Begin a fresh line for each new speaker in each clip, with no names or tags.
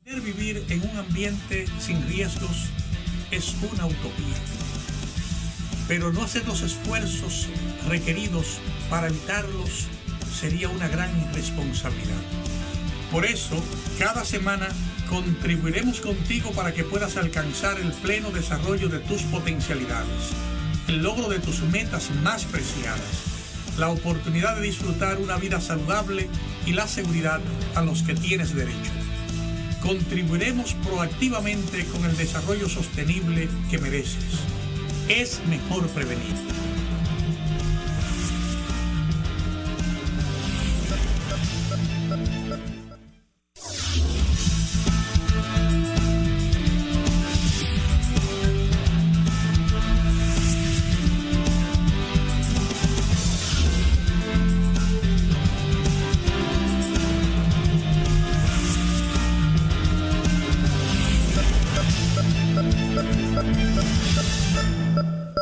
Poder vivir en un ambiente sin riesgos es una utopía, pero no hacer los esfuerzos requeridos para evitarlos sería una gran irresponsabilidad. Por eso, cada semana contribuiremos contigo para que puedas alcanzar el pleno desarrollo de tus potencialidades, el logro de tus metas más preciadas, la oportunidad de disfrutar una vida saludable y la seguridad a los que tienes derecho. Contribuiremos proactivamente con el desarrollo sostenible que mereces. Es mejor prevenir.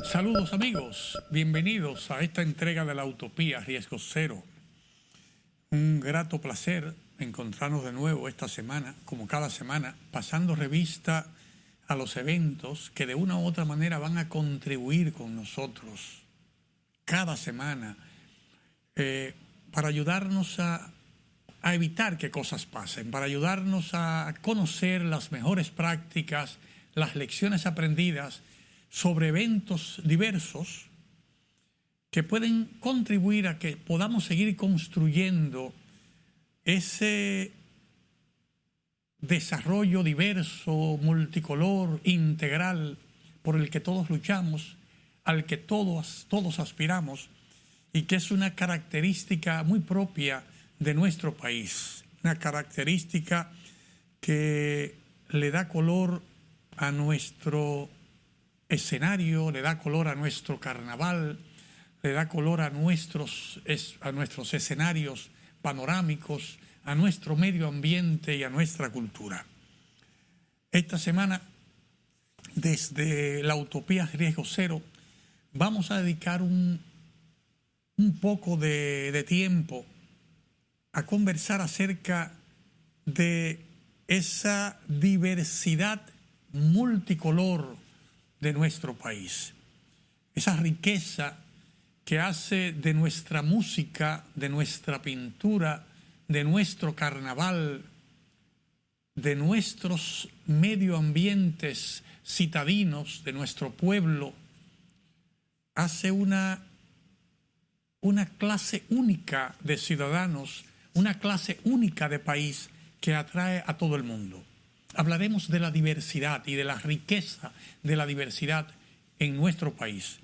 Saludos amigos, bienvenidos a esta entrega de la Utopía Riesgo Cero. Un grato placer encontrarnos de nuevo esta semana, como cada semana, pasando revista a los eventos que de una u otra manera van a contribuir con nosotros cada semana para ayudarnos a evitar que cosas pasen, para ayudarnos a conocer las mejores prácticas, las lecciones aprendidas sobre eventos diversos que pueden contribuir a que podamos seguir construyendo ese desarrollo diverso, multicolor, integral, por el que todos luchamos, al que todos aspiramos, y que es una característica muy propia de nuestro país, una característica que le da color a nuestro escenario, le da color a nuestro carnaval, le da color a nuestros escenarios panorámicos, a nuestro medio ambiente y a nuestra cultura. Esta semana, desde la Utopía Riesgo Cero, vamos a dedicar un poco de tiempo a conversar acerca de esa diversidad multicolor de nuestro país, esa riqueza que hace de nuestra música, de nuestra pintura, de nuestro carnaval, de nuestros medioambientes citadinos, de nuestro pueblo, hace una clase única de ciudadanos, una clase única de país que atrae a todo el mundo. Hablaremos de la diversidad y de la riqueza de la diversidad en nuestro país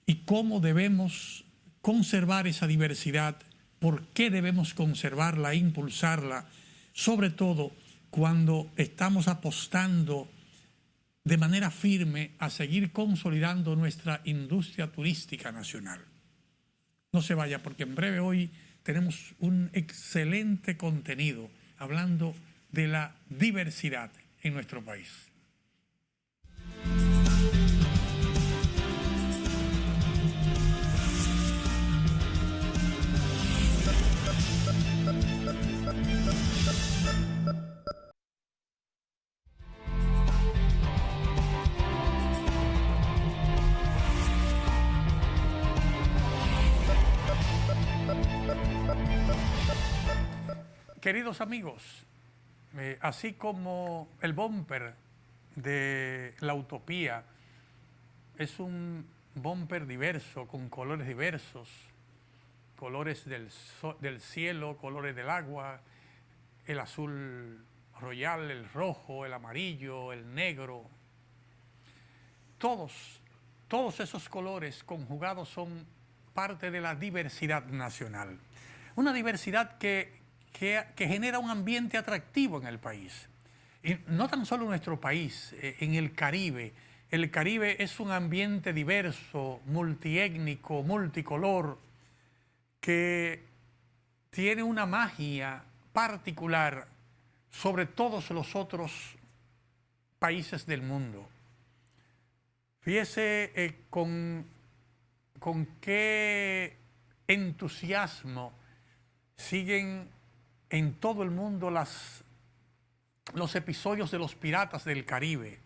y cómo debemos conservar esa diversidad, por qué debemos conservarla e impulsarla, sobre todo cuando estamos apostando de manera firme a seguir consolidando nuestra industria turística nacional. No se vaya, porque en breve hoy tenemos un excelente contenido hablando de la diversidad en nuestro país. Queridos amigos, así como el bumper de la Utopía es un bumper diverso, con colores diversos, colores del cielo, colores del agua, el azul royal, el rojo, el amarillo, el negro. Todos esos colores conjugados son parte de la diversidad nacional. Una diversidad que genera un ambiente atractivo en el país. Y no tan solo en nuestro país, en el Caribe. El Caribe es un ambiente diverso, multiétnico, multicolor, que tiene una magia particular sobre todos los otros países del mundo. Fíjese con qué entusiasmo siguen en todo el mundo las los episodios de los piratas del Caribe,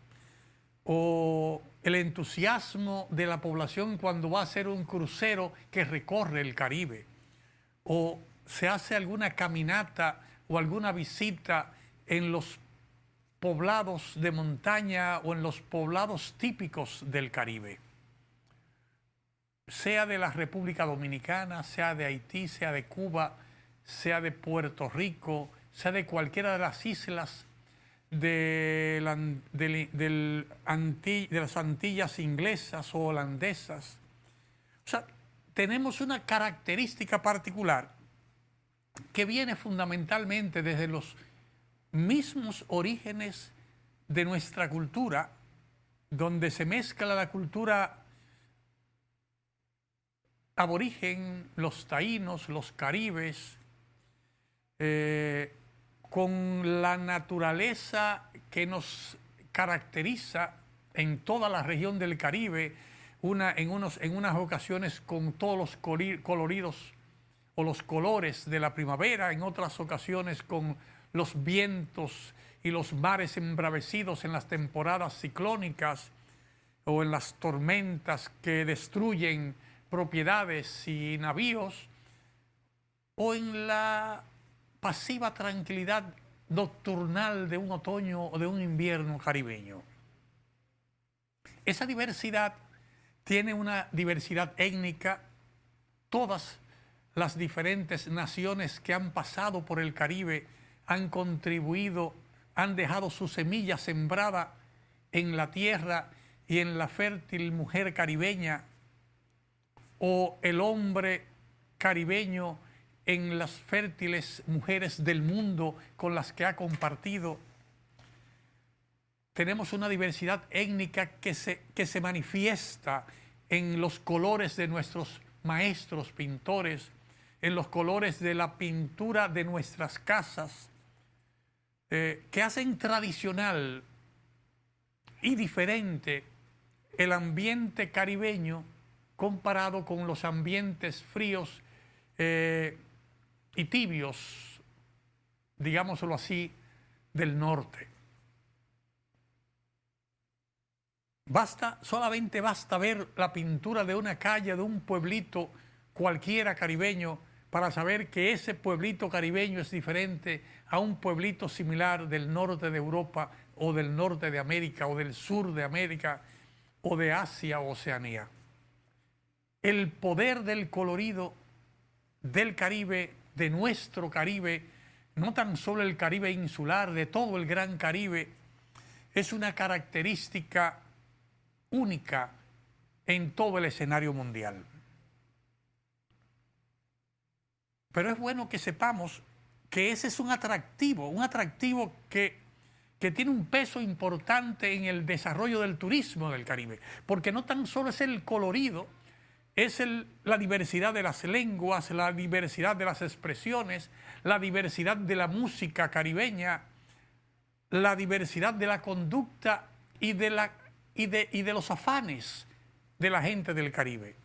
o el entusiasmo de la población cuando va a hacer un crucero que recorre el Caribe, o se hace alguna caminata o alguna visita en los poblados de montaña o en los poblados típicos del Caribe, sea de la República Dominicana, sea de Haití, sea de Cuba, sea de Puerto Rico, sea de cualquiera de las islas de las Antillas inglesas o holandesas. O sea, tenemos una característica particular que viene fundamentalmente desde los mismos orígenes de nuestra cultura, donde se mezcla la cultura aborigen, los taínos, los caribes, con la naturaleza que nos caracteriza en toda la región del Caribe, en unas ocasiones con todos los coloridos o los colores de la primavera, en otras ocasiones con los vientos y los mares embravecidos en las temporadas ciclónicas o en las tormentas que destruyen propiedades y navíos, o en la pasiva tranquilidad nocturnal de un otoño o de un invierno caribeño. Esa diversidad tiene una diversidad étnica. Todas las diferentes naciones que han pasado por el Caribe han contribuido, han dejado su semilla sembrada en la tierra y en la fértil mujer caribeña, o el hombre caribeño en las fértiles mujeres del mundo con las que ha compartido. Tenemos una diversidad étnica que se manifiesta en los colores de nuestros maestros pintores, en los colores de la pintura de nuestras casas, que hacen tradicional y diferente el ambiente caribeño comparado con los ambientes fríos y tibios, digámoslo así, del norte. Solamente basta ver la pintura de una calle de un pueblito cualquiera caribeño para saber que ese pueblito caribeño es diferente a un pueblito similar del norte de Europa o del norte de América o del sur de América o de Asia o Oceanía. El poder del colorido del Caribe, de nuestro Caribe, no tan solo el Caribe insular, de todo el Gran Caribe, es una característica única en todo el escenario mundial. Pero es bueno que sepamos que ese es un atractivo que tiene un peso importante en el desarrollo del turismo del Caribe, porque no tan solo es el colorido, es la diversidad de las lenguas, la diversidad de las expresiones, la diversidad de la música caribeña, la diversidad de la conducta y de los afanes de la gente del Caribe.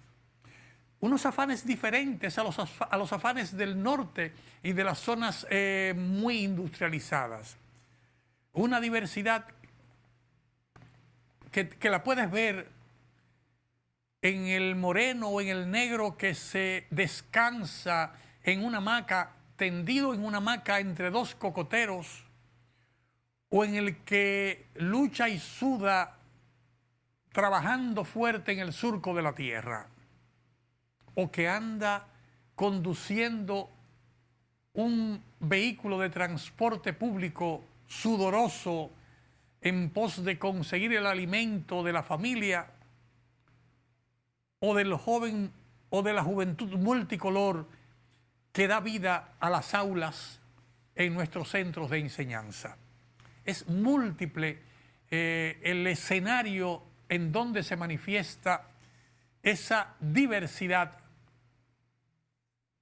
Unos afanes diferentes a los afanes del norte y de las zonas muy industrializadas. Una diversidad que la puedes ver en el moreno o en el negro que se descansa en una hamaca, tendido en una hamaca entre dos cocoteros, o en el que lucha y suda trabajando fuerte en el surco de la tierra, o que anda conduciendo un vehículo de transporte público sudoroso en pos de conseguir el alimento de la familia, o del joven o de la juventud multicolor que da vida a las aulas en nuestros centros de enseñanza. Es múltiple el escenario en donde se manifiesta esa diversidad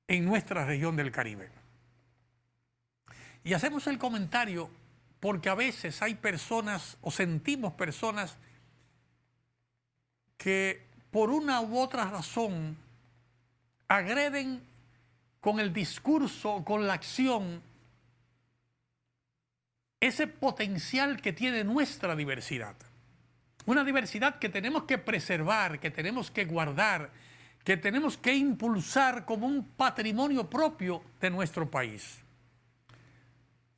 en nuestra región del Caribe. Y hacemos el comentario porque a veces hay personas o sentimos personas que por una u otra razón agreden con el discurso, con la acción, ese potencial que tiene nuestra diversidad. Una diversidad que tenemos que preservar, que tenemos que guardar, que tenemos que impulsar como un patrimonio propio de nuestro país.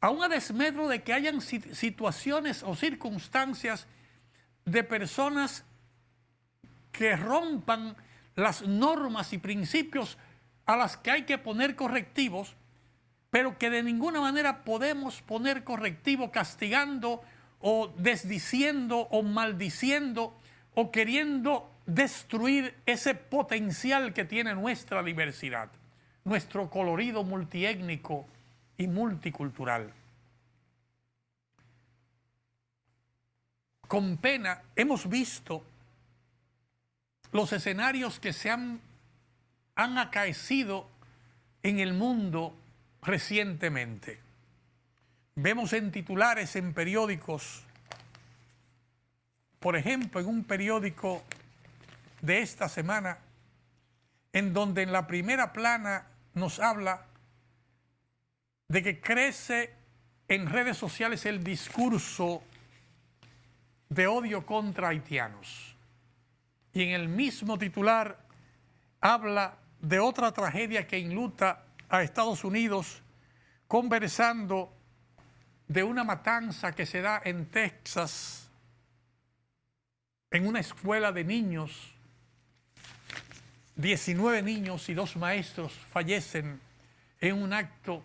Aún a desmedro de que hayan situaciones o circunstancias de personas que rompan las normas y principios a las que hay que poner correctivos, pero que de ninguna manera podemos poner correctivo castigando o desdiciendo o maldiciendo o queriendo destruir ese potencial que tiene nuestra diversidad, nuestro colorido multiétnico y multicultural. Con pena hemos visto los escenarios que se han acaecido en el mundo recientemente. Vemos en titulares en periódicos, por ejemplo, en un periódico de esta semana, en donde en la primera plana nos habla de que crece en redes sociales el discurso de odio contra haitianos. Y en el mismo titular habla de otra tragedia que enluta a Estados Unidos, conversando de una matanza que se da en Texas, en una escuela de niños. 19 niños y 2 maestros fallecen en un acto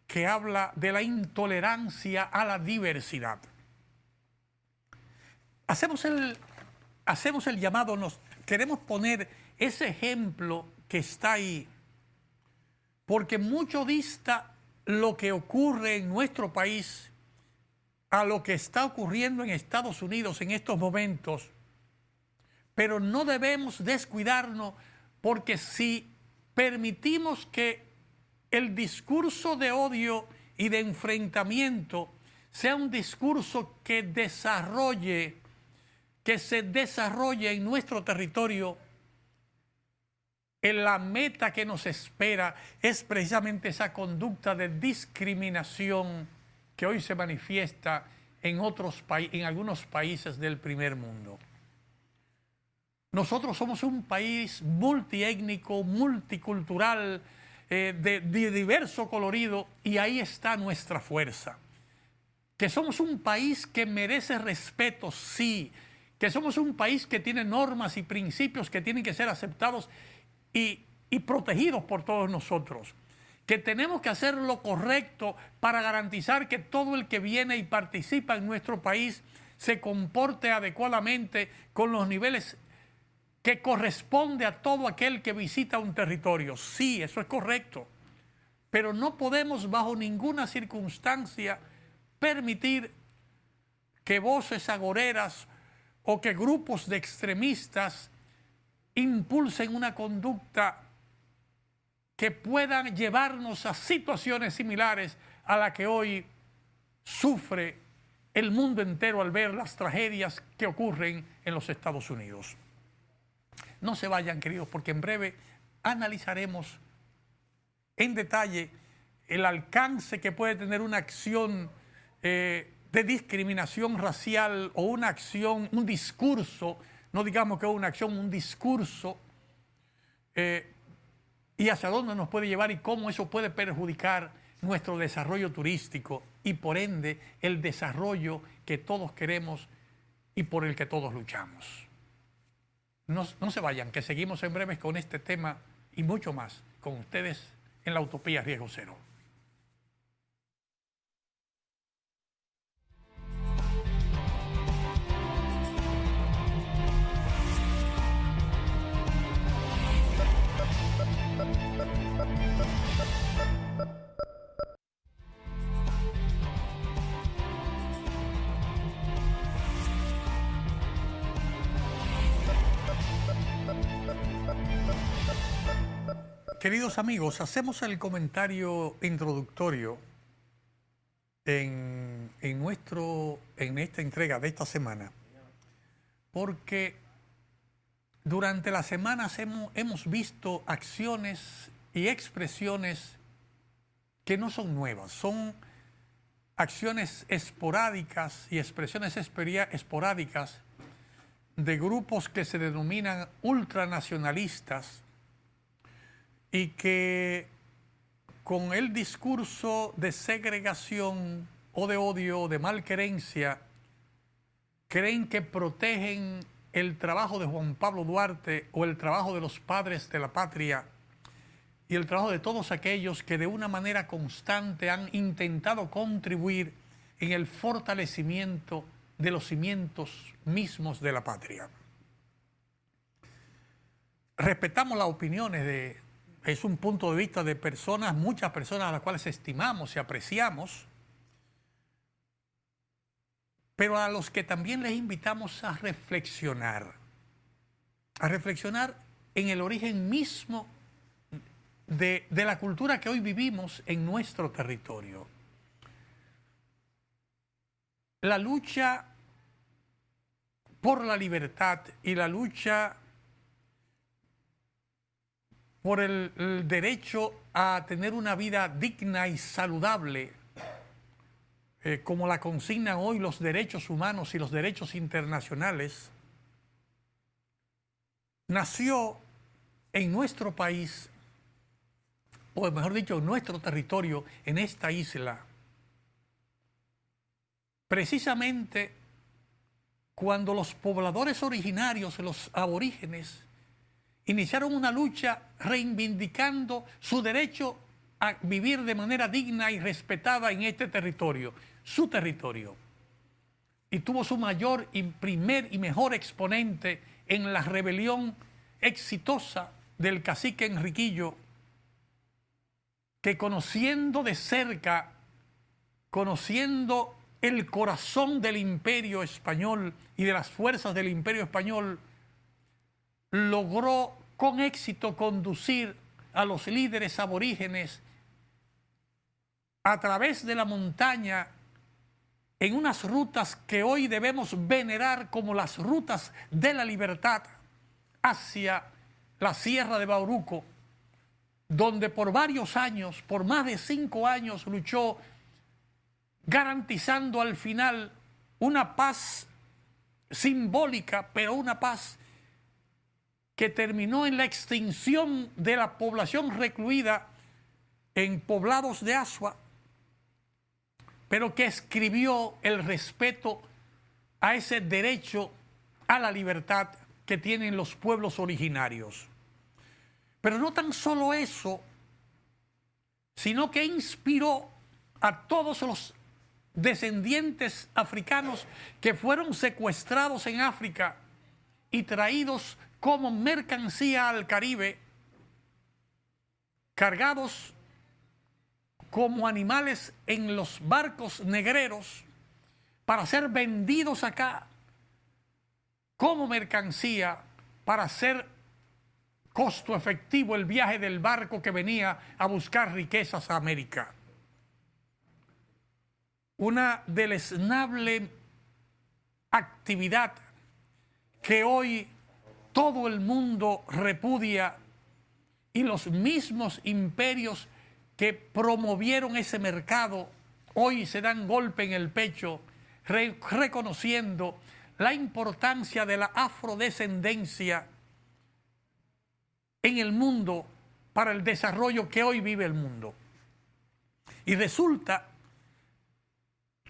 que habla de la intolerancia a la diversidad. Hacemos el llamado, nos queremos poner ese ejemplo que está ahí, porque mucho dista lo que ocurre en nuestro país a lo que está ocurriendo en Estados Unidos en estos momentos, pero no debemos descuidarnos, porque si permitimos que el discurso de odio y de enfrentamiento sea un discurso que se desarrolle en nuestro territorio, la meta que nos espera es precisamente esa conducta de discriminación que hoy se manifiesta en algunos países del primer mundo. Nosotros somos un país multiétnico, multicultural, de diverso colorido, y ahí está nuestra fuerza. Que somos un país que merece respeto, sí. Que somos un país que tiene normas y principios que tienen que ser aceptados y protegidos por todos nosotros. Que tenemos que hacer lo correcto para garantizar que todo el que viene y participa en nuestro país se comporte adecuadamente con los niveles que corresponde a todo aquel que visita un territorio. Sí, eso es correcto. Pero no podemos bajo ninguna circunstancia permitir que voces agoreras o que grupos de extremistas impulsen una conducta que puedan llevarnos a situaciones similares a la que hoy sufre el mundo entero al ver las tragedias que ocurren en los Estados Unidos. No se vayan, queridos, porque en breve analizaremos en detalle el alcance que puede tener una acción de discriminación racial o una acción, un discurso, no digamos que una acción, un discurso, y hacia dónde nos puede llevar y cómo eso puede perjudicar nuestro desarrollo turístico y por ende el desarrollo que todos queremos y por el que todos luchamos. No se vayan, que seguimos en breves con este tema y mucho más con ustedes en la Utopía Riesgo Cero. Queridos amigos, hacemos el comentario introductorio en esta entrega de esta semana, porque durante las semanas hemos visto acciones y expresiones que no son nuevas, son acciones esporádicas y expresiones esporádicas de grupos que se denominan ultranacionalistas y que con el discurso de segregación o de odio o de malquerencia creen que protegen el trabajo de Juan Pablo Duarte o el trabajo de los padres de la patria y el trabajo de todos aquellos que de una manera constante han intentado contribuir en el fortalecimiento de los cimientos mismos de la patria. Respetamos las opiniones es un punto de vista de personas, muchas personas a las cuales estimamos y apreciamos, pero a los que también les invitamos a reflexionar en el origen mismo de la cultura que hoy vivimos en nuestro territorio. La lucha por la libertad y la lucha por el derecho a tener una vida digna y saludable, como la consignan hoy los derechos humanos y los derechos internacionales, nació en nuestro país, o mejor dicho, en nuestro territorio, en esta isla, precisamente cuando los pobladores originarios, los aborígenes, iniciaron una lucha reivindicando su derecho a vivir de manera digna y respetada en este territorio, su territorio. Y tuvo su mayor y primer y mejor exponente en la rebelión exitosa del cacique Enriquillo, que conociendo de cerca, conociendo el corazón del imperio español y de las fuerzas del imperio español, logró con éxito conducir a los líderes aborígenes a través de la montaña en unas rutas que hoy debemos venerar como las rutas de la libertad hacia la Sierra de Bauruco, donde por varios años, por más de 5 años, luchó garantizando al final una paz simbólica, pero una paz que terminó en la extinción de la población recluida en poblados de Azua, pero que escribió el respeto a ese derecho a la libertad que tienen los pueblos originarios. Pero no tan solo eso, sino que inspiró a todos los descendientes africanos que fueron secuestrados en África y traídos como mercancía al Caribe, cargados como animales en los barcos negreros para ser vendidos acá como mercancía, para hacer costo efectivo el viaje del barco que venía a buscar riquezas a América. Una deleznable actividad que hoy todo el mundo repudia, y los mismos imperios que promovieron ese mercado hoy se dan golpe en el pecho reconociendo la importancia de la afrodescendencia en el mundo para el desarrollo que hoy vive el mundo. Y resulta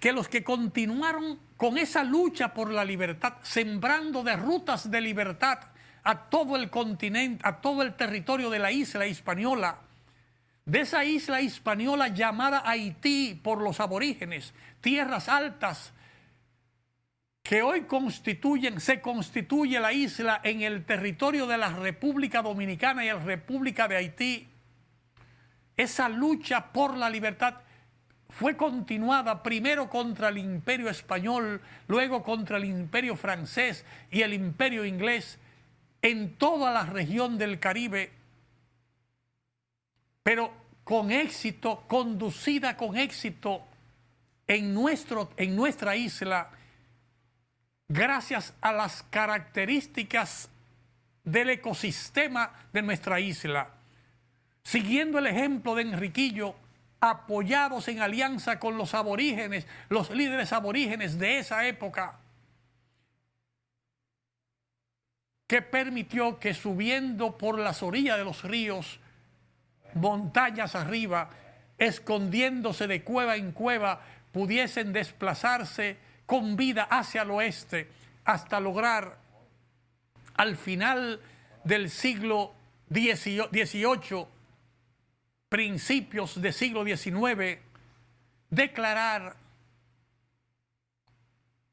que los que continuaron con esa lucha por la libertad, sembrando de rutas de libertad a todo el continente, a todo el territorio de la isla hispaniola, de esa isla hispaniola llamada Haití por los aborígenes, tierras altas que hoy se constituye la isla en el territorio de la República Dominicana y la República de Haití. Esa lucha por la libertad fue continuada primero contra el imperio español, luego contra el imperio francés y el imperio inglés en toda la región del Caribe, pero con éxito, conducida con éxito en nuestra isla, gracias a las características del ecosistema de nuestra isla, siguiendo el ejemplo de Enriquillo, apoyados en alianza con los aborígenes, los líderes aborígenes de esa época, que permitió que subiendo por las orillas de los ríos, montañas arriba, escondiéndose de cueva en cueva, pudiesen desplazarse con vida hacia el oeste hasta lograr al final del siglo XVIII, principios del siglo XIX, declarar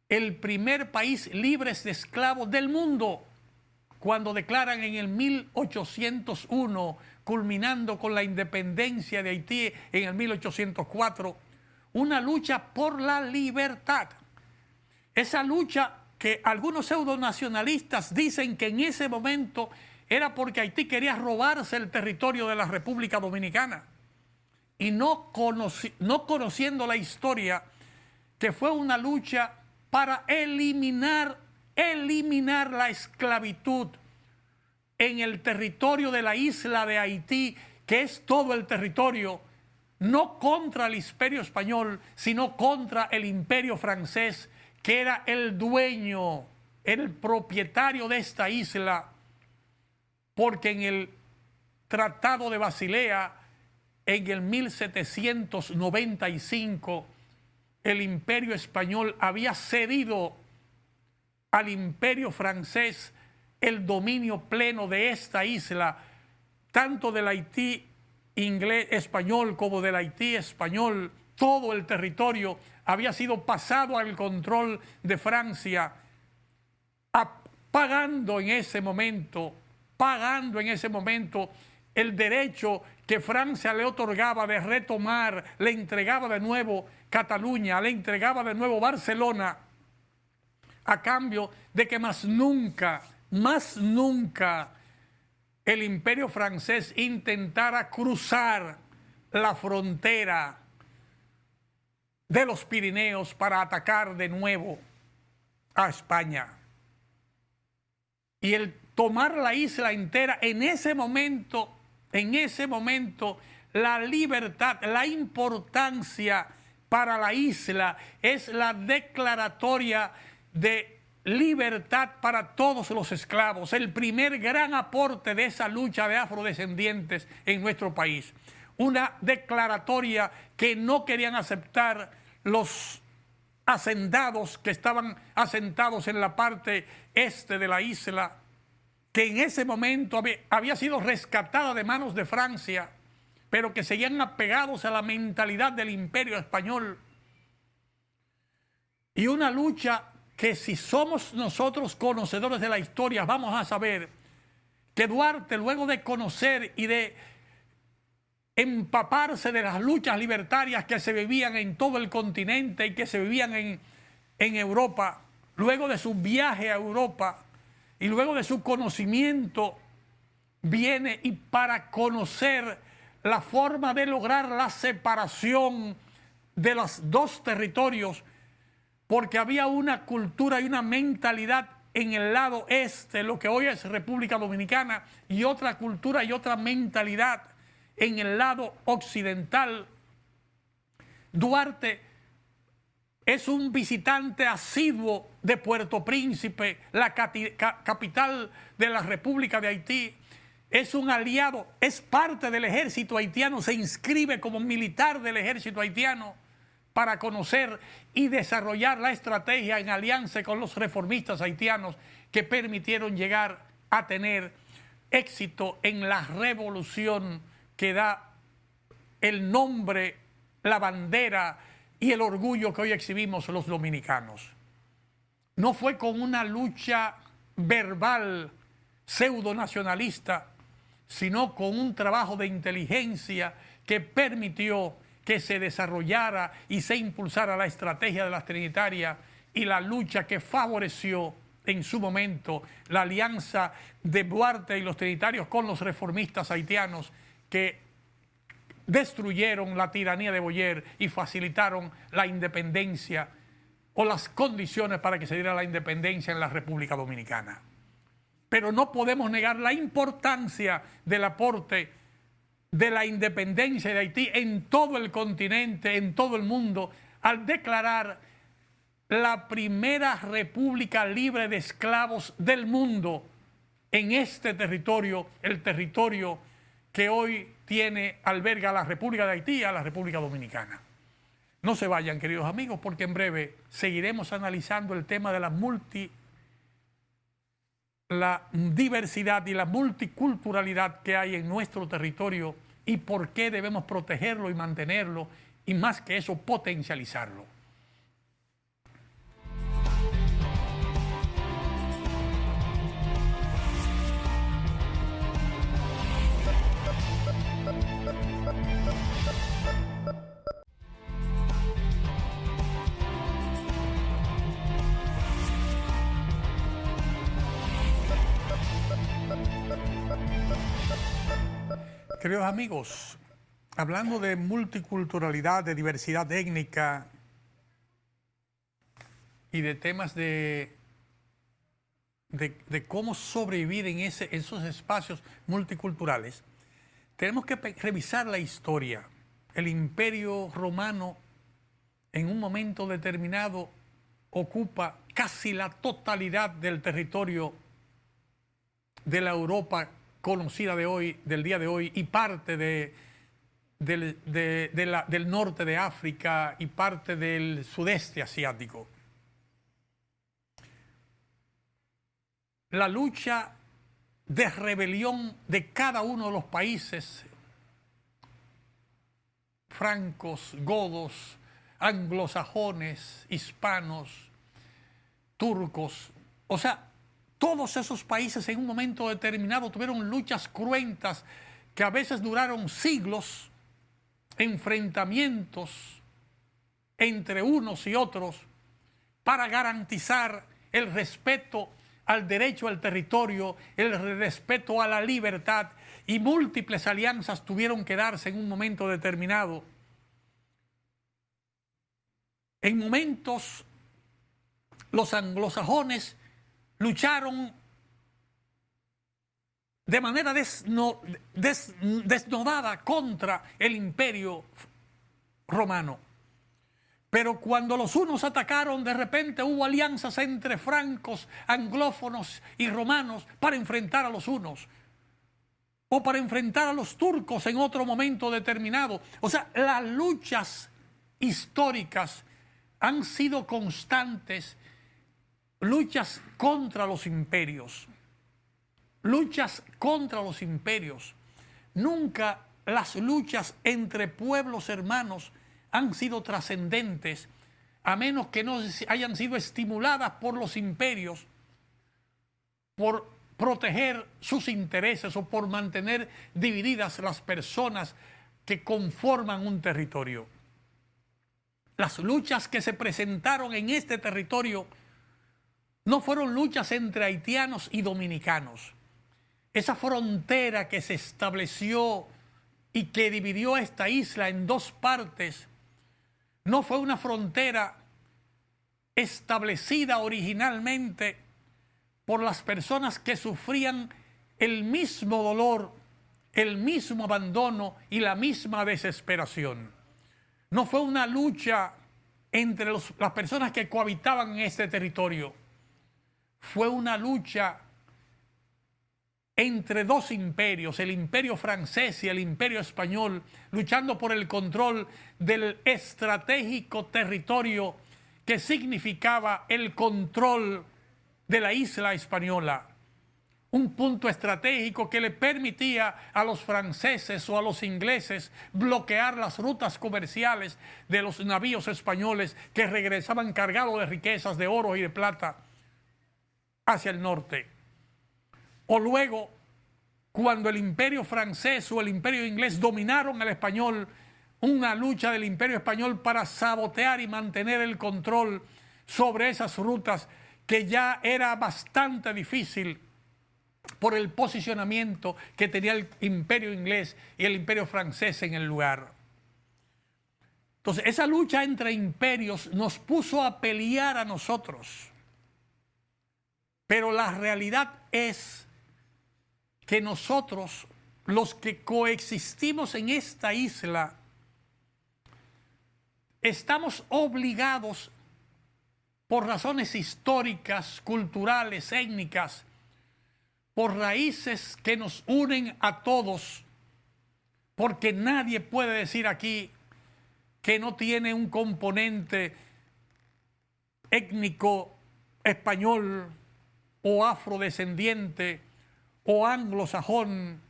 el primer país libre de esclavos del mundo, cuando declaran en el 1801, culminando con la independencia de Haití en el 1804, una lucha por la libertad. Esa lucha que algunos pseudonacionalistas dicen que en ese momento era porque Haití quería robarse el territorio de la República Dominicana, y no conociendo la historia, que fue una lucha para eliminar la esclavitud en el territorio de la isla de Haití, que es todo el territorio, no contra el imperio español, sino contra el imperio francés, que era el dueño, el propietario de esta isla, porque en el Tratado de Basilea, en el 1795, el imperio español había cedido al imperio francés el dominio pleno de esta isla, tanto del Haití inglés español como del Haití español. Todo el territorio había sido pasado al control de Francia, pagando en ese momento el derecho que Francia le otorgaba de retomar, le entregaba de nuevo Cataluña, le entregaba de nuevo Barcelona, a cambio de que más nunca el imperio francés intentara cruzar la frontera de los Pirineos para atacar de nuevo a España. Y el tomar la isla entera, en ese momento, la libertad, la importancia para la isla es la declaratoria de libertad para todos los esclavos, el primer gran aporte de esa lucha de afrodescendientes en nuestro país. Una declaratoria que no querían aceptar los hacendados que estaban asentados en la parte este de la isla, que en ese momento había sido rescatada de manos de Francia, pero que seguían apegados a la mentalidad del imperio español. Y una lucha que, si somos nosotros conocedores de la historia, vamos a saber que Duarte, luego de conocer y de empaparse de las luchas libertarias que se vivían en todo el continente y que se vivían en Europa, luego de su viaje a Europa y luego de su conocimiento, viene y para conocer la forma de lograr la separación de los dos territorios, porque había una cultura y una mentalidad en el lado este, lo que hoy es República Dominicana, y otra cultura y otra mentalidad en el lado occidental. Duarte es un visitante asiduo de Puerto Príncipe, la capital de la República de Haití. Es un aliado, es parte del ejército haitiano, se inscribe como militar del ejército haitiano para conocer y desarrollar la estrategia en alianza con los reformistas haitianos que permitieron llegar a tener éxito en la revolución que da el nombre, la bandera y el orgullo que hoy exhibimos los dominicanos. No fue con una lucha verbal pseudonacionalista, sino con un trabajo de inteligencia que permitió que se desarrollara y se impulsara la estrategia de la Trinitaria, y la lucha que favoreció en su momento la alianza de Duarte y los trinitarios con los reformistas haitianos, que destruyeron la tiranía de Boyer y facilitaron la independencia o las condiciones para que se diera la independencia en la República Dominicana. Pero no podemos negar la importancia del aporte de la independencia de Haití en todo el continente, en todo el mundo, al declarar la primera república libre de esclavos del mundo en este territorio, el territorio que hoy alberga a la República de Haití y a la República Dominicana. No se vayan, queridos amigos, porque en breve seguiremos analizando el tema de la diversidad y la multiculturalidad que hay en nuestro territorio y por qué debemos protegerlo y mantenerlo y, más que eso, potencializarlo. Queridos amigos, hablando de multiculturalidad, de diversidad étnica y de temas de cómo sobrevivir en esos espacios multiculturales, tenemos que revisar la historia. El Imperio Romano, en un momento determinado, ocupa casi la totalidad del territorio de la Europa conocida de hoy, del día de hoy, y parte del norte de África y parte del sudeste asiático. La lucha de rebelión de cada uno de los países, francos, godos, anglosajones, hispanos, turcos, o sea, todos esos países en un momento determinado tuvieron luchas cruentas que a veces duraron siglos, enfrentamientos entre unos y otros para garantizar el respeto al derecho al territorio, el respeto a la libertad, y múltiples alianzas tuvieron que darse en un momento determinado. En momentos, los anglosajones lucharon de manera desnudada contra el Imperio Romano. Pero cuando los unos atacaron, de repente hubo alianzas entre francos, anglófonos y romanos para enfrentar a los unos, o para enfrentar a los turcos en otro momento determinado. O sea, las luchas históricas han sido constantes, luchas contra los imperios. Luchas contra los imperios. Nunca las luchas entre pueblos hermanos han sido trascendentes, a menos que no hayan sido estimuladas por los imperios, por proteger sus intereses o por mantener divididas las personas que conforman un territorio. Las luchas que se presentaron en este territorio no fueron luchas entre haitianos y dominicanos. Esa frontera que se estableció y que dividió esta isla en dos partes no fue una frontera establecida originalmente por las personas que sufrían el mismo dolor, el mismo abandono y la misma desesperación. No fue una lucha entre las personas que cohabitaban en este territorio. Fue una lucha entre dos imperios, el imperio francés y el imperio español, luchando por el control del estratégico territorio que significaba el control de la isla española. Un punto estratégico que le permitía a los franceses o a los ingleses bloquear las rutas comerciales de los navíos españoles que regresaban cargados de riquezas, de oro y de plata hacia el norte. O luego, cuando el imperio francés o el imperio inglés dominaron al español, una lucha del imperio español para sabotear y mantener el control sobre esas rutas que ya era bastante difícil por el posicionamiento que tenía el imperio inglés y el imperio francés en el lugar. Entonces, esa lucha entre imperios nos puso a pelear a nosotros. Pero la realidad es que nosotros los que coexistimos en esta isla estamos obligados por razones históricas, culturales, étnicas, por raíces que nos unen a todos, porque nadie puede decir aquí que no tiene un componente étnico español o afrodescendiente o anglosajón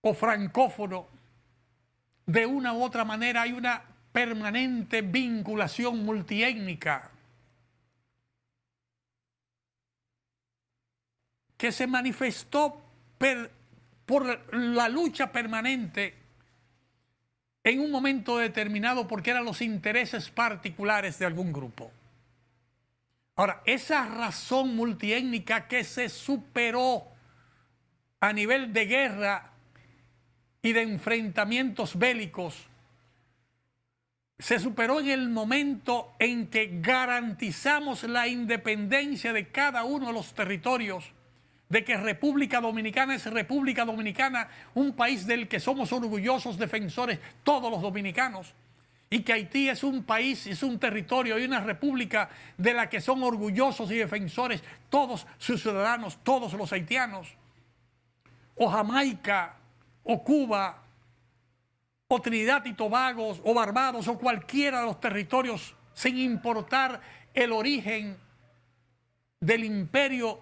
o francófono. De una u otra manera hay una permanente vinculación multiétnica que se manifestó por la lucha permanente en un momento determinado porque eran los intereses particulares de algún grupo. Ahora, esa razón multiétnica que se superó a nivel de guerra y de enfrentamientos bélicos, se superó en el momento en que garantizamos la independencia de cada uno de los territorios, de que República Dominicana es República Dominicana, un país del que somos orgullosos defensores todos los dominicanos, y que Haití es un país, es un territorio y una república de la que son orgullosos y defensores todos sus ciudadanos, todos los haitianos, o Jamaica, o Cuba, o Trinidad y Tobago, o Barbados, o cualquiera de los territorios, sin importar el origen del imperio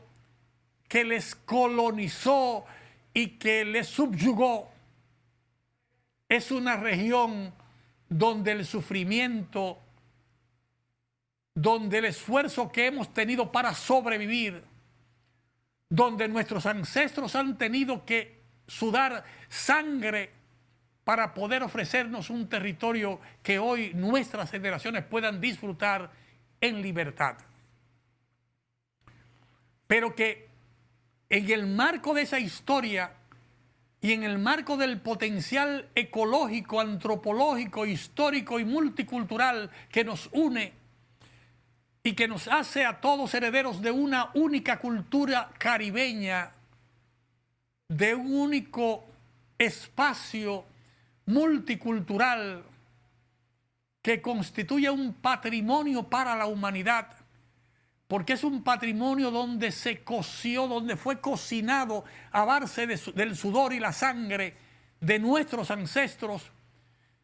que les colonizó y que les subyugó. Es una región donde el sufrimiento, donde el esfuerzo que hemos tenido para sobrevivir, donde nuestros ancestros han tenido que sudar sangre para poder ofrecernos un territorio que hoy nuestras generaciones puedan disfrutar en libertad. Pero que en el marco de esa historia y en el marco del potencial ecológico, antropológico, histórico y multicultural que nos une y que nos hace a todos herederos de una única cultura caribeña, de un único espacio multicultural que constituye un patrimonio para la humanidad, porque es un patrimonio donde se coció, donde fue cocinado a base del sudor y la sangre de nuestros ancestros,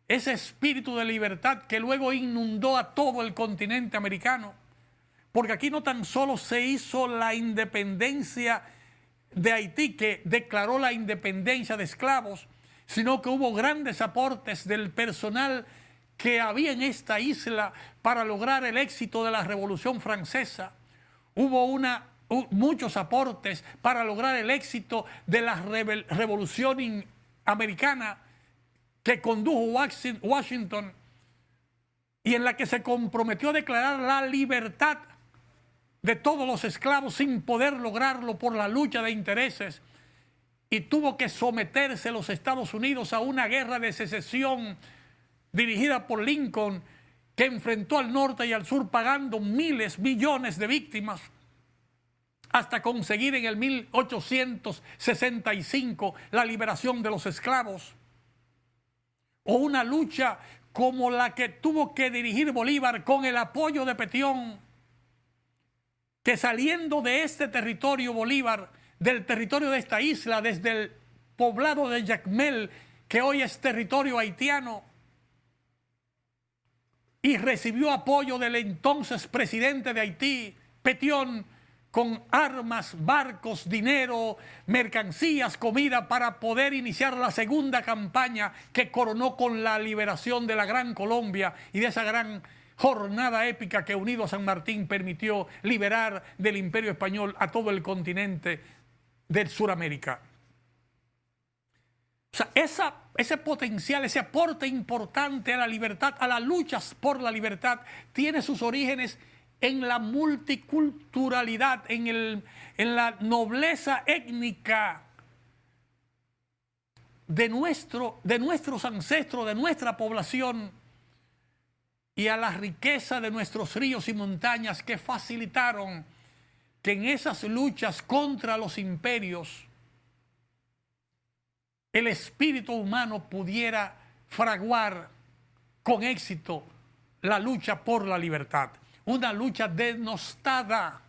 ese espíritu de libertad que luego inundó a todo el continente americano, porque aquí no tan solo se hizo la independencia de Haití, que declaró la independencia de esclavos, sino que hubo grandes aportes del personal que había en esta isla para lograr el éxito de la Revolución Francesa. Hubo muchos aportes para lograr el éxito de la Revolución Americana que condujo Washington y en la que se comprometió a declarar la libertad de todos los esclavos sin poder lograrlo por la lucha de intereses, y tuvo que someterse los Estados Unidos a una guerra de secesión dirigida por Lincoln, que enfrentó al norte y al sur pagando miles, millones de víctimas, hasta conseguir en el 1865 la liberación de los esclavos. O una lucha como la que tuvo que dirigir Bolívar con el apoyo de Petión, que saliendo de este territorio Bolívar, del territorio de esta isla, desde el poblado de Jacmel, que hoy es territorio haitiano, y recibió apoyo del entonces presidente de Haití, Petión, con armas, barcos, dinero, mercancías, comida, para poder iniciar la segunda campaña que coronó con la liberación de la Gran Colombia y de esa gran jornada épica que, unido a San Martín, permitió liberar del Imperio Español a todo el continente de Sudamérica. O sea, ese potencial, ese aporte importante a la libertad, a las luchas por la libertad, tiene sus orígenes en la multiculturalidad, en la nobleza étnica de nuestros ancestros, de nuestra población, y a la riqueza de nuestros ríos y montañas que facilitaron que en esas luchas contra los imperios el espíritu humano pudiera fraguar con éxito la lucha por la libertad. Una lucha denostada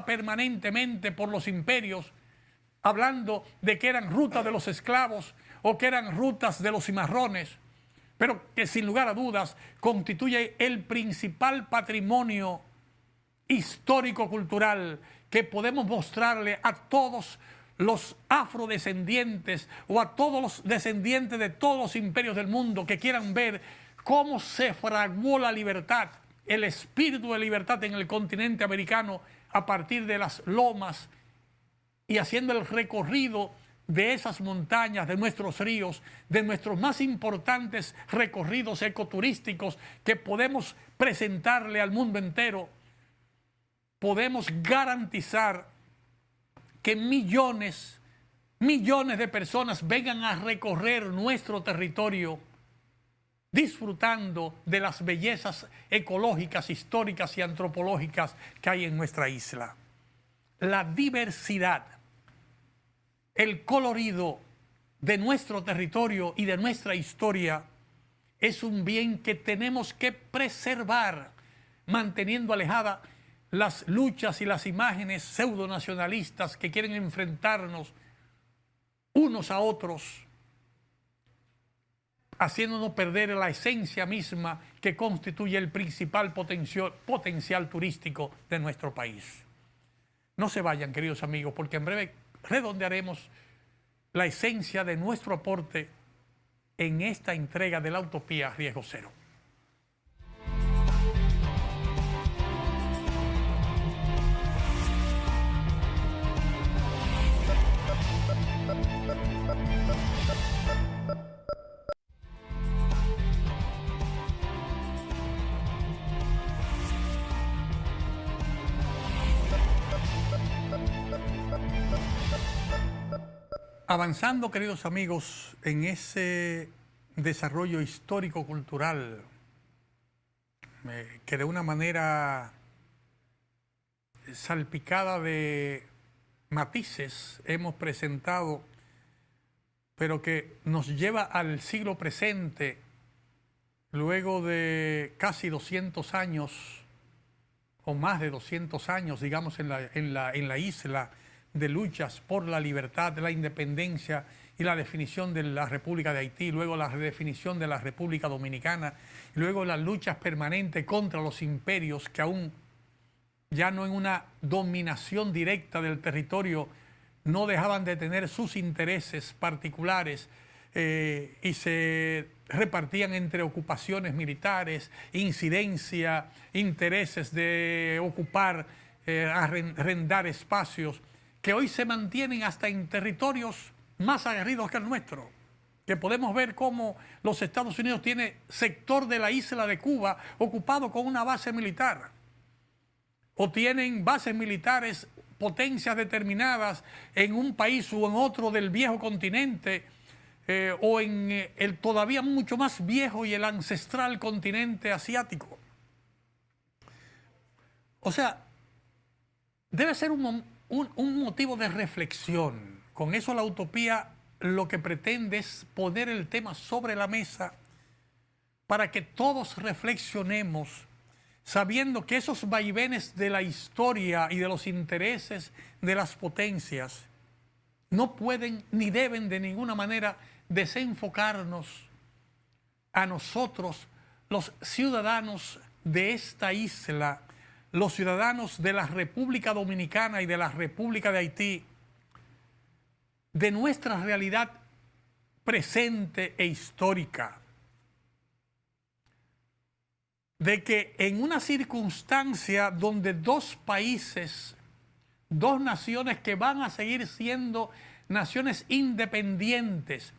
permanentemente por los imperios, hablando de que eran rutas de los esclavos o que eran rutas de los cimarrones, pero que sin lugar a dudas constituye el principal patrimonio histórico-cultural que podemos mostrarle a todos los afrodescendientes o a todos los descendientes de todos los imperios del mundo que quieran ver cómo se fraguó la libertad, el espíritu de libertad en el continente americano a partir de las lomas y haciendo el recorrido de esas montañas, de nuestros ríos, de nuestros más importantes recorridos ecoturísticos que podemos presentarle al mundo entero. Podemos garantizar que millones de personas vengan a recorrer nuestro territorio disfrutando de las bellezas ecológicas, históricas y antropológicas que hay en nuestra isla. La diversidad, el colorido de nuestro territorio y de nuestra historia es un bien que tenemos que preservar, manteniendo alejada las luchas y las imágenes pseudonacionalistas que quieren enfrentarnos unos a otros, haciéndonos perder la esencia misma que constituye el principal potencial turístico de nuestro país. No se vayan, queridos amigos, porque en breve redondearemos la esencia de nuestro aporte en esta entrega de la Utopía Riesgo Cero. Avanzando, queridos amigos, en ese desarrollo histórico-cultural que de una manera salpicada de matices hemos presentado, pero que nos lleva al siglo presente, luego de casi 200 años, o más de 200 años, digamos, en la isla, de luchas por la libertad, la independencia y la definición de la República de Haití, luego la redefinición de la República Dominicana, y luego las luchas permanentes contra los imperios que aún ya no en una dominación directa del territorio no dejaban de tener sus intereses particulares y se repartían entre ocupaciones militares, incidencia, intereses de ocupar, arrendar espacios, que hoy se mantienen hasta en territorios más aguerridos que el nuestro, que podemos ver cómo los Estados Unidos tiene sector de la isla de Cuba ocupado con una base militar, o tienen bases militares, potencias determinadas en un país o en otro del viejo continente, o en el todavía mucho más viejo y el ancestral continente asiático. O sea, debe ser un motivo de reflexión. Con eso la utopía lo que pretende es poner el tema sobre la mesa para que todos reflexionemos, sabiendo que esos vaivenes de la historia y de los intereses de las potencias no pueden ni deben de ninguna manera desenfocarnos a nosotros, los ciudadanos de esta isla, los ciudadanos de la República Dominicana y de la República de Haití, de nuestra realidad presente e histórica, de que en una circunstancia donde dos países, dos naciones que van a seguir siendo naciones independientes,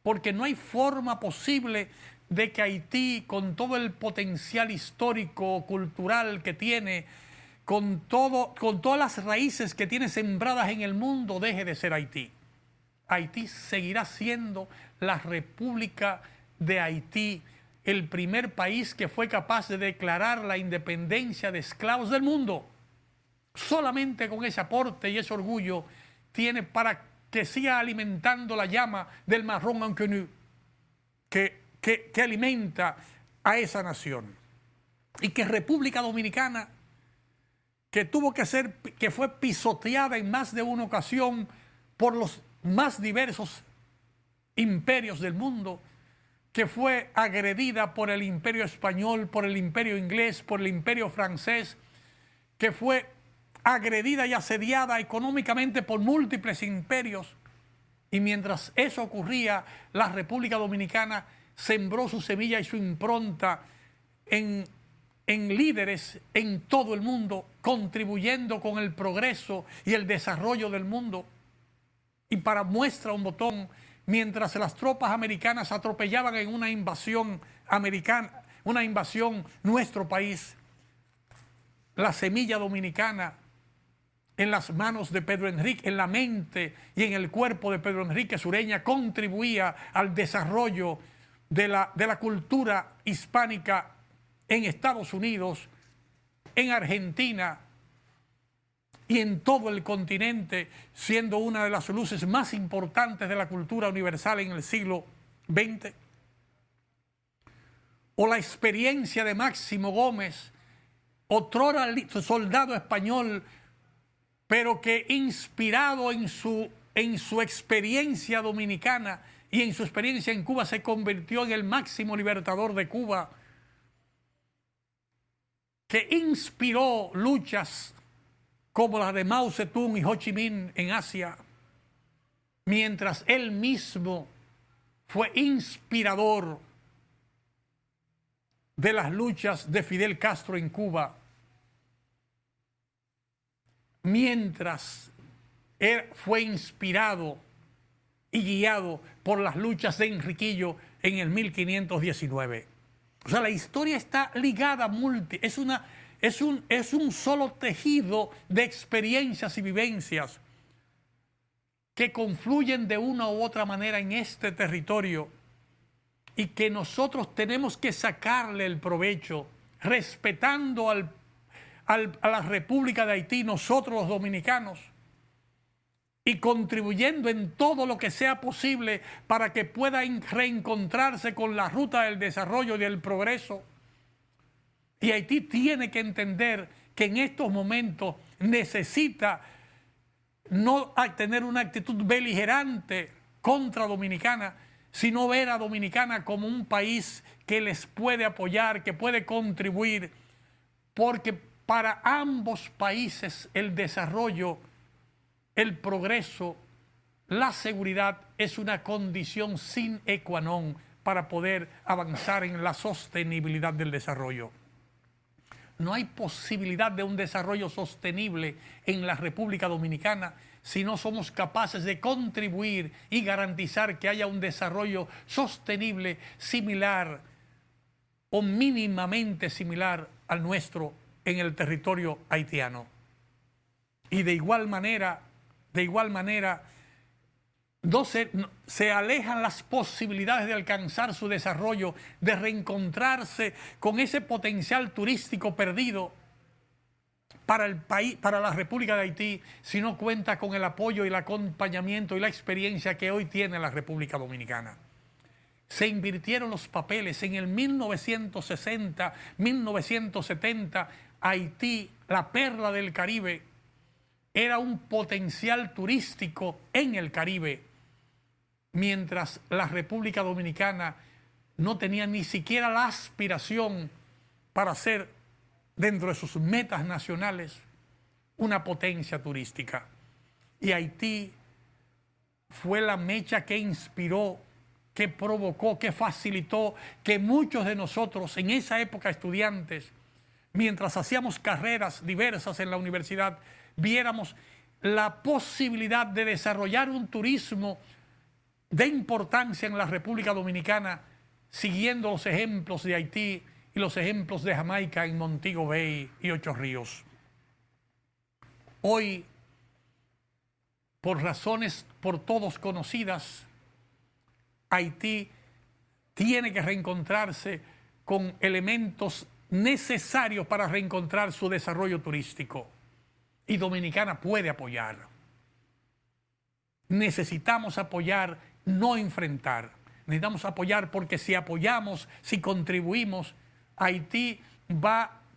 porque no hay forma posible de que Haití, con todo el potencial histórico, cultural que tiene, con todas las raíces que tiene sembradas en el mundo, deje de ser Haití. Haití seguirá siendo la República de Haití, el primer país que fue capaz de declarar la independencia de esclavos del mundo. Solamente con ese aporte y ese orgullo tiene para que siga alimentando la llama del marrón inconnu que alimenta a esa nación. Y que República Dominicana, que fue pisoteada en más de una ocasión por los más diversos imperios del mundo, que fue agredida por el imperio español, por el imperio inglés, por el imperio francés, que fue agredida y asediada económicamente por múltiples imperios. Y mientras eso ocurría, la República Dominicana sembró su semilla y su impronta en líderes en todo el mundo, contribuyendo con el progreso y el desarrollo del mundo. Y para muestra un botón, mientras las tropas americanas atropellaban en una invasión americana, una invasión nuestro país, la semilla dominicana en las manos de Pedro Enrique, en la mente y en el cuerpo de Pedro Enrique Sureña, contribuía al desarrollo de la cultura hispánica en Estados Unidos, en Argentina y en todo el continente, siendo una de las luces más importantes de la cultura universal en el siglo XX. O la experiencia de Máximo Gómez, otrora soldado español, pero que inspirado en su experiencia dominicana y en su experiencia en Cuba se convirtió en el máximo libertador de Cuba, que inspiró luchas como la de Mao Zedong y Ho Chi Minh en Asia, mientras él mismo fue inspirador de las luchas de Fidel Castro en Cuba, mientras él fue inspirado y guiado por las luchas de Enriquillo en el 1519. O sea, la historia está ligada es un solo tejido de experiencias y vivencias que confluyen de una u otra manera en este territorio y que nosotros tenemos que sacarle el provecho, respetando a la República de Haití, nosotros los dominicanos, y contribuyendo en todo lo que sea posible para que puedan reencontrarse con la ruta del desarrollo y del progreso. Y Haití tiene que entender que en estos momentos necesita no tener una actitud beligerante contra Dominicana, sino ver a Dominicana como un país que les puede apoyar, que puede contribuir, porque para ambos países el desarrollo, el progreso, la seguridad es una condición sine qua non para poder avanzar en la sostenibilidad del desarrollo. No hay posibilidad de un desarrollo sostenible en la República Dominicana si no somos capaces de contribuir y garantizar que haya un desarrollo sostenible similar o mínimamente similar al nuestro en el territorio haitiano. Y de igual manera, se alejan las posibilidades de alcanzar su desarrollo, de reencontrarse con ese potencial turístico perdido para el país, para la República de Haití, si no cuenta con el apoyo y el acompañamiento y la experiencia que hoy tiene la República Dominicana. Se invirtieron los papeles en el 1960, 1970, Haití, la perla del Caribe, era un potencial turístico en el Caribe, mientras la República Dominicana no tenía ni siquiera la aspiración para ser, dentro de sus metas nacionales, una potencia turística. Y Haití fue la mecha que inspiró, que provocó, que facilitó que muchos de nosotros, en esa época estudiantes, mientras hacíamos carreras diversas en la universidad, viéramos la posibilidad de desarrollar un turismo de importancia en la República Dominicana, siguiendo los ejemplos de Haití y los ejemplos de Jamaica en Montego Bay y Ocho Ríos. Hoy, por razones por todos conocidas, Haití tiene que reencontrarse con elementos necesarios para reencontrar su desarrollo turístico. Y Dominicana puede apoyar. necesitamos apoyar, no enfrentar. Necesitamos apoyar porque si apoyamos, si contribuimos, Haití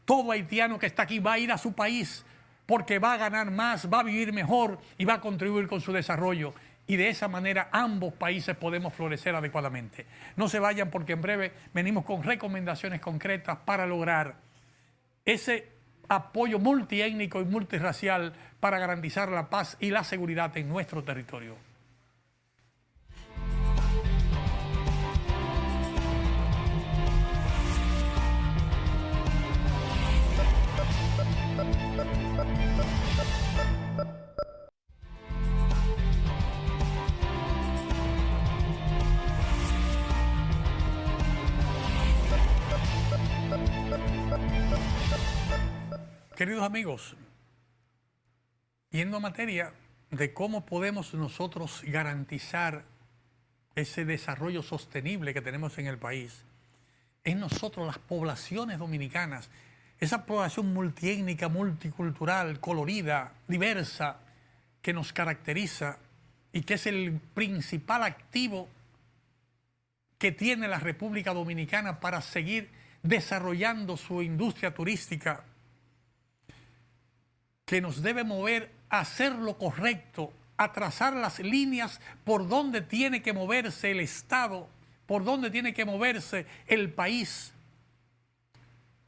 todo haitiano que está aquí va a ir a su país porque va a ganar más, va a vivir mejor y va a contribuir con su desarrollo. Y de esa manera ambos países podemos florecer adecuadamente. No se vayan porque en breve venimos con recomendaciones concretas para lograr ese apoyo multiétnico y multirracial para garantizar la paz y la seguridad en nuestro territorio. Queridos amigos, yendo a materia de cómo podemos nosotros garantizar ese desarrollo sostenible que tenemos en el país, es nosotros, las poblaciones dominicanas, esa población multiétnica, multicultural, colorida, diversa, que nos caracteriza y que es el principal activo que tiene la República Dominicana para seguir desarrollando su industria turística, que nos debe mover a hacer lo correcto, a trazar las líneas por donde tiene que moverse el Estado, por donde tiene que moverse el país.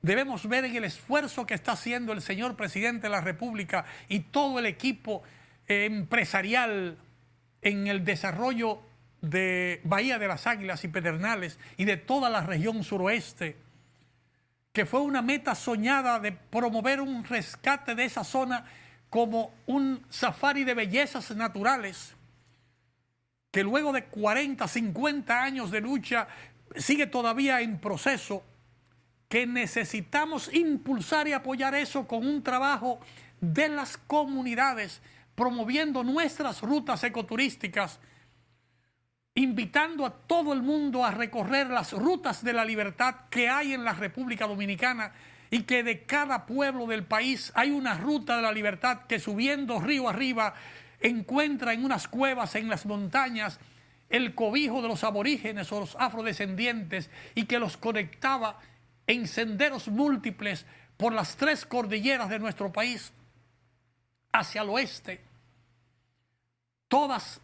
Debemos ver en el esfuerzo que está haciendo el señor presidente de la República y todo el equipo empresarial en el desarrollo de Bahía de las Águilas y Pedernales y de toda la región suroeste, que fue una meta soñada de promover un rescate de esa zona como un safari de bellezas naturales, que luego de 40, 50 años de lucha sigue todavía en proceso, que necesitamos impulsar y apoyar eso con un trabajo de las comunidades, promoviendo nuestras rutas ecoturísticas, invitando a todo el mundo a recorrer las rutas de la libertad que hay en la República Dominicana y que de cada pueblo del país hay una ruta de la libertad que subiendo río arriba encuentra en unas cuevas, en las montañas, el cobijo de los aborígenes o los afrodescendientes y que los conectaba en senderos múltiples por las 3 cordilleras de nuestro país hacia el oeste, todas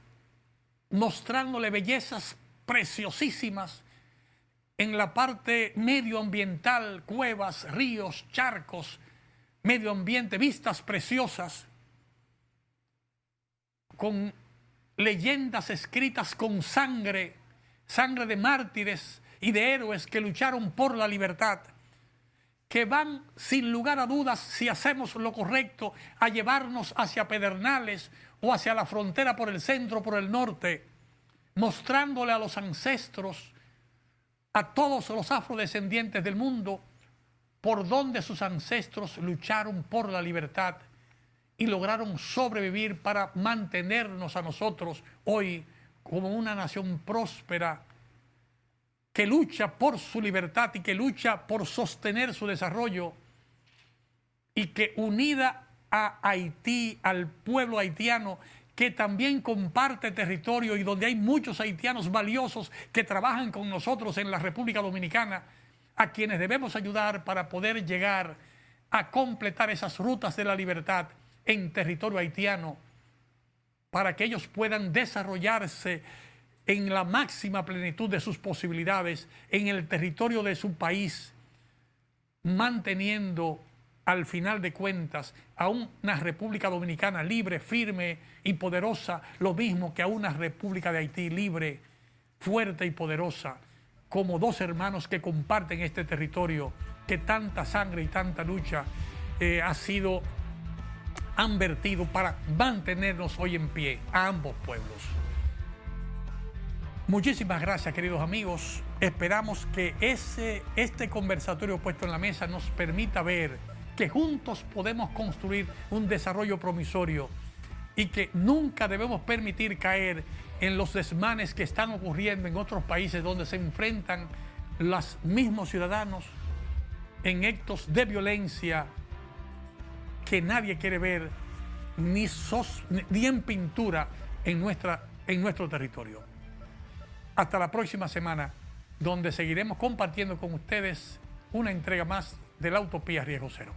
mostrándole bellezas preciosísimas en la parte medioambiental, cuevas, ríos, charcos, medio ambiente, vistas preciosas, con leyendas escritas con sangre, sangre de mártires y de héroes que lucharon por la libertad, que van sin lugar a dudas, si hacemos lo correcto, a llevarnos hacia Pedernales o hacia la frontera por el centro, por el norte, mostrándole a los ancestros, a todos los afrodescendientes del mundo, por donde sus ancestros lucharon por la libertad y lograron sobrevivir para mantenernos a nosotros hoy como una nación próspera que lucha por su libertad y que lucha por sostener su desarrollo y que unida a Haití, al pueblo haitiano, que también comparte territorio y donde hay muchos haitianos valiosos que trabajan con nosotros en la República Dominicana, a quienes debemos ayudar para poder llegar a completar esas rutas de la libertad en territorio haitiano, para que ellos puedan desarrollarse en la máxima plenitud de sus posibilidades en el territorio de su país, manteniendo al final de cuentas a una República Dominicana libre, firme y poderosa, lo mismo que a una República de Haití libre, fuerte y poderosa, como 2 hermanos que comparten este territorio que tanta sangre y tanta lucha han vertido para mantenernos hoy en pie a ambos pueblos. Muchísimas gracias, queridos amigos. Esperamos que este conversatorio puesto en la mesa nos permita ver que juntos podemos construir un desarrollo promisorio y que nunca debemos permitir caer en los desmanes que están ocurriendo en otros países donde se enfrentan los mismos ciudadanos en actos de violencia que nadie quiere ver ni en pintura en nuestro territorio. Hasta la próxima semana, donde seguiremos compartiendo con ustedes una entrega más de la Utopía Riesgo Cero.